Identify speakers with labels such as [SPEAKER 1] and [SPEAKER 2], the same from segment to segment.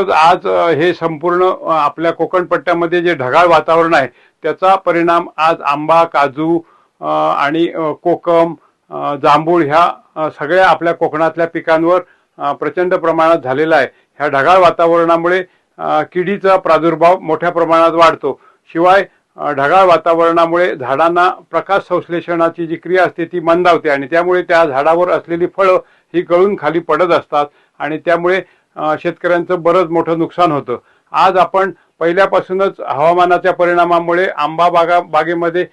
[SPEAKER 1] खरोखरच आज हे संपूर्ण आपल्या कोकण पट्ट्यामध्ये जे ढगाळ वातावरण आहे त्याचा परिणाम आज आंबा, काजू आणि कोकम, जांभूळ ह्या सगळ्या आपल्या कोकणातल्या पिकांवर प्रचंड प्रमाणात झालेला आहे। ह्या ढगाळ वातावरणामुळे किडीचा प्रादुर्भाव मोठ्या प्रमाणात वाढतो। शिवाय ढगाळ वातावरणामुळे झाडांना प्रकाश संश्लेषणाची जी क्रिया असते ती मंदावते आणि त्यामुळे त्या झाडावर असलेली फळं ही गळून खाली पडत असतात आणि त्यामुळे शेतकऱ्यांचं बरंच मोठं नुकसान होतं। आज आपण पहिल्यापासूनच हवामानाच्या परिणामामुळे आंबा बागेमध्ये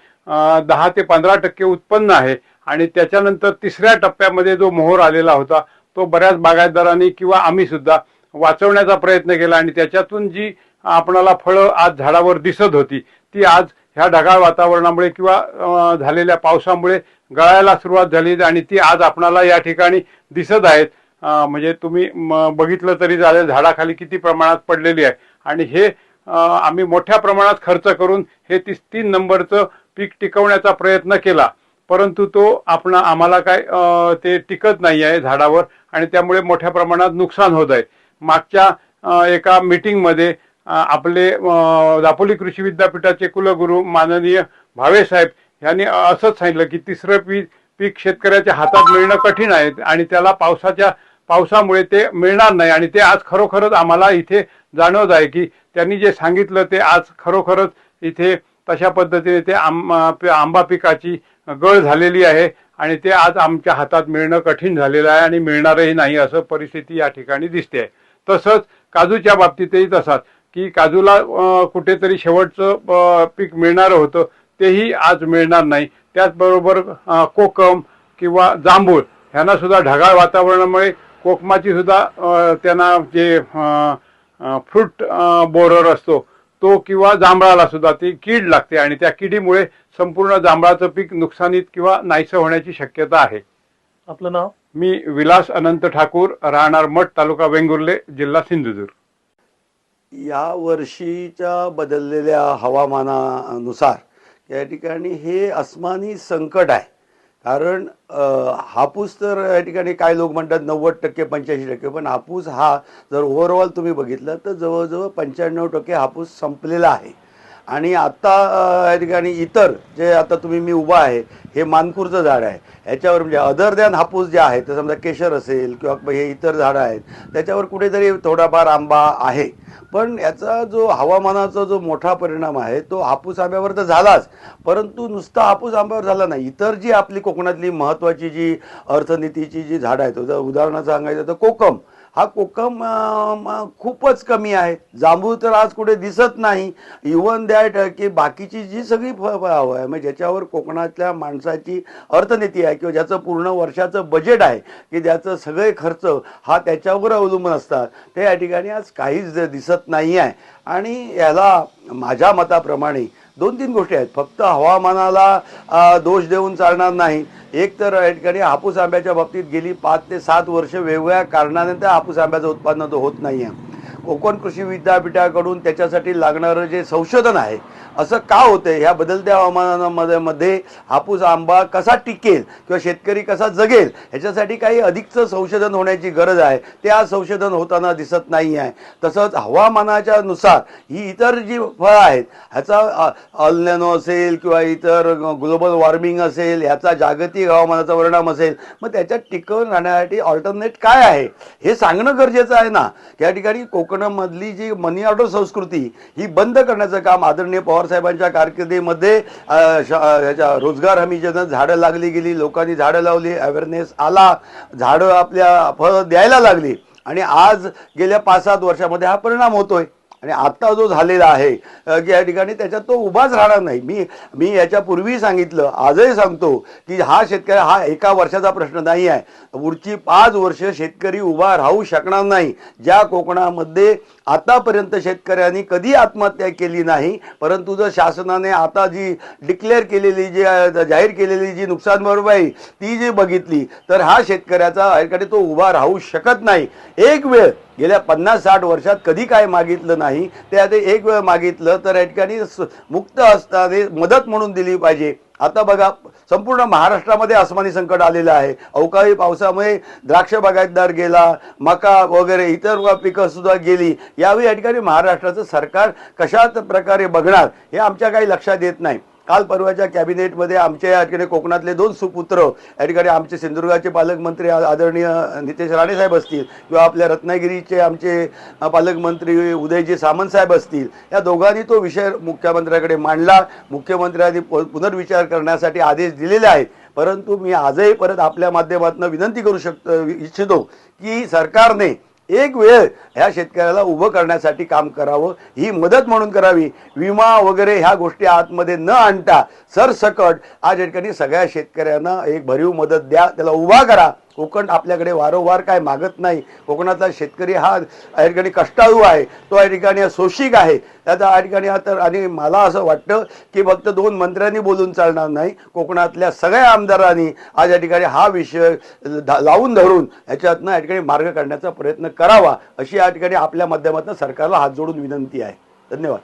[SPEAKER 1] 10 ते 15% उत्पन्न आहे आणि त्याच्यानंतर तिसऱ्या टप्प्यामध्ये जो मोहर आलेला होता तो बऱ्याच बागायतदारांनी किंवा आम्ही सुद्धा वाचवण्याचा प्रयत्न केला आणि त्याच्यातून जी आपणाला फळं आज झाडावर दिसत होती ती आज ह्या ढगाळ वातावरणामुळे किंवा झालेल्या पावसामुळे गळायला सुरुवात झाली आणि ती आज आपणाला या ठिकाणी दिसत आहेत। म्हणजे तुम्ही बघितलं तरी झालं झाडाखाली किती प्रमाणात पडलेली आहे आणि हे आम्ही मोठ्या प्रमाणात खर्च करून हे 3 नंबरचं पीक टिकवण्याचा प्रयत्न केला, परंतु तो आम्हाला काय ते टिकत नाही आहे झाडावर आणि त्यामुळे मोठ्या प्रमाणात नुकसान होत आहे। मागच्या एका मीटिंगमध्ये आपले दापोली कृषी विद्यापीठाचे कुलगुरू माननीय भावे साहेब यांनी असंच सांगितलं की तिसरं पीक शेतकऱ्याच्या हातात मिळणं कठीण आहे आणि त्याला पावसामुळे ते मिळणार नाही आणि ते आज खरोखरच आम्हाला इथे जाणवत आहे की त्यांनी जे सांगितलं ते आज खरोखरच इथे तशा पद्धतीने ते आंबा पिकाची गळ झालेली आहे आणि ते आज आमच्या हातात मिळणं कठीण झालेलं आहे आणि मिळणारही नाही असं परिस्थिती या ठिकाणी दिसते आहे। तसंच काजूच्या बाबतीतही तसाच की काजूला कुठेतरी शेवटचं पीक मिळणार होतं तेही आज मिळणार नाही। त्याचबरोबर कोकम किंवा जांभूळ ह्यांना सुद्धा ढगाळ वातावरणामुळे कोकमाची सुद्धा त्यांना जे फ्रूट बोरर असतो तो किंवा जांभळाला सुद्धा ती कीड लागते आणि त्या किडीमुळे संपूर्ण जांभळाचं पीक नुकसानीत किंवा नाहीसं होण्याची शक्यता आहे।
[SPEAKER 2] आपलं नाव?
[SPEAKER 1] मी विलास अनंत ठाकूर, राहणार मठ, तालुका वेंगुर्ले, जिल्हा सिंधुदुर्ग।
[SPEAKER 3] या वर्षीच्या बदललेल्या हवामानानुसार या ठिकाणी हे अस्मानी संकट आहे। कारण हापूस तर या ठिकाणी काय लोक म्हणतात 90% 85%, पण हापूस हा जर ओव्हरऑल तुम्ही बघितलं तर जवळजवळ 95% हापूस संपलेला आहे। आणि आता या ठिकाणी इतर जे आता मी उभा आहे हे मानकुरचं झाड आहे, ह्याच्यावर म्हणजे अदर दॅन हापूस जे आहे तर समजा केशर असेल किंवा हे इतर झाडं आहेत त्याच्यावर कुठेतरी थोडाफार आंबा आहे, पण याचा जो हवामानाचा जो मोठा परिणाम आहे तो हापूस आंब्यावर तर झालाच, परंतु नुसता हापूस आंब्यावर झाला नाही, इतर जी आपली कोकणातली महत्त्वाची जी अर्थनीतीची जी झाडं आहेत, उदाहरण सांगायचं तर कोकम, हा कोकम खूपच कमी आहे। जांभूळ तर आज कुठे दिसत नाही। इवन दॅट की बाकीची जी सगळी फळं आहे म्हणजे ज्याच्यावर कोकणातल्या माणसाची अर्थनीती आहे किंवा ज्याचं पूर्ण वर्षाचं बजेट आहे की ज्याचं सगळे खर्च हा त्याच्यावर अवलंबून असतात ते या ठिकाणी आज काहीच दिसत नाही आहे। आणि याला माझ्या मताप्रमाणे 2-3 गोष्टी आहेत। फक्त हवामानाला दोष देऊन चालणार नाही। एक तर या ठिकाणी हापूस आंब्याच्या बाबतीत गेली 5 ते 7 वर्ष वेगवेगळ्या कारणाने त्या हापूस आंब्याचं उत्पन्न होत नाही आहे। कोकण कृषी विद्यापीठाकडून त्याच्यासाठी लागणारं जे संशोधन आहे असं का होतंय, ह्या बदलत्या हवामानामध्ये हापूस आंबा कसा टिकेल किंवा शेतकरी कसा जगेल ह्याच्यासाठी काही अधिकचं संशोधन होण्याची गरज आहे, ते आज संशोधन होताना दिसत नाही आहे। तसंच हवामानाच्या नुसार ही इतर जी फळं आहेत ह्याचा अल निनो असेल किंवा इतर ग्लोबल वॉर्मिंग असेल, ह्याचा जागतिक हवामानाचा परिणाम असेल, मग त्याच्यात टिकून राहण्यासाठी ऑल्टरनेट काय आहे हे सांगणं गरजेचं आहे ना। या ठिकाणी कोकणामधली जी मनी ऑर्डर संस्कृती ही बंद करण्याचं काम आदरणीय पवार साहेबांच्या कारकिर्दीमध्ये ह्याच्या रोजगार हमी योजनेत झाडं लागली गेली, लोकांनी झाडं लावली, अवेअरनेस आला, झाडं आपल्या फळं द्यायला लागली आणि आज गेल्या 5-7 वर्षामध्ये हा परिणाम होतोय। आणि आता जो झालेला आहे की या ठिकाणी त्याच्यात तो उभाच राहणार नाही। मी याच्यापूर्वी सांगितलं, आजही सांगतो की हा शेतकरी हा एका वर्षाचा प्रश्न नाही आहे, पुढची 5 वर्ष शेतकरी उभा राहू शकणार नाही। ज्या कोकणामध्ये आतापर्यंत शेतकऱ्यांनी कधी आत्महत्या केली नाही, परंतु जर शासनाने आता जी डिक्लेअर केलेली जी जाहीर केलेली जी नुकसान भरपाई ती जी बघितली तर हा शेतकऱ्याचा तो उभा राहू शकत नाही। एक वेळ गेल्या 50-60 वर्षात कधी काय मागितलं नाही ते आता एक वेळ मागितलं तर या ठिकाणी मुक्त हस्ताने मदत म्हणून दिली पाहिजे। आता बघा संपूर्ण महाराष्ट्रामध्ये अस्मानी संकट आलेलं आहे. अवकाळी पावसामुळे द्राक्ष बागायतदार गेला, मका वगैरे इतर पिकं सुद्धा गेली. यावेळी या ठिकाणी महाराष्ट्राचं सरकार कशा प्रकारे बघणार हे आमच्या काही लक्षात येत नाही. काल परवाच्या कॅबिनेटमध्ये आमच्या या ठिकाणी कोकणातले 2 सुपुत्र या ठिकाणी आमचे सिंधुदुर्गाचे पालकमंत्री आदरणीय नितेश राणे साहेब असतील किंवा आपल्या रत्नागिरीचे आमचे पालकमंत्री उदयजी सामंत साहेब असतील, या दोघांनी तो विषय मुख्यमंत्र्याकडे मांडला. मुख्यमंत्र्यांनी पुनर्विचार करण्यासाठी आदेश दिलेले आहेत. परंतु मी आजही परत आपल्या माध्यमातून विनंती करू इच्छितो की सरकारने एक वेळ ह्या शेतकऱ्याला उभं करण्यासाठी काम करावं, ही मदत म्हणून करावी. विमा वगैरे ह्या गोष्टी आतमध्ये न आणता सरसकट आज या ठिकाणी सगळ्या शेतकऱ्यांना एक भरीव मदत द्या, त्याला उभा करा. कोकण आपल्याकडे वारंवार काय मागत नाही. कोकणातला शेतकरी हा या ठिकाणी कष्टाळू आहे, तो या ठिकाणी शोषिक आहे. त्याचा या ठिकाणी आता आणि मला असं वाटतं की फक्त 2 मंत्र्यांनी बोलून चालणार नाही. कोकणातल्या सगळ्या आमदारांनी आज या ठिकाणी हा विषय लावून धरून ह्याच्यातनं या ठिकाणी मार्ग काढण्याचा प्रयत्न करावा, अशी या ठिकाणी आपल्या माध्यमातून सरकारला हात जोडून विनंती आहे. धन्यवाद.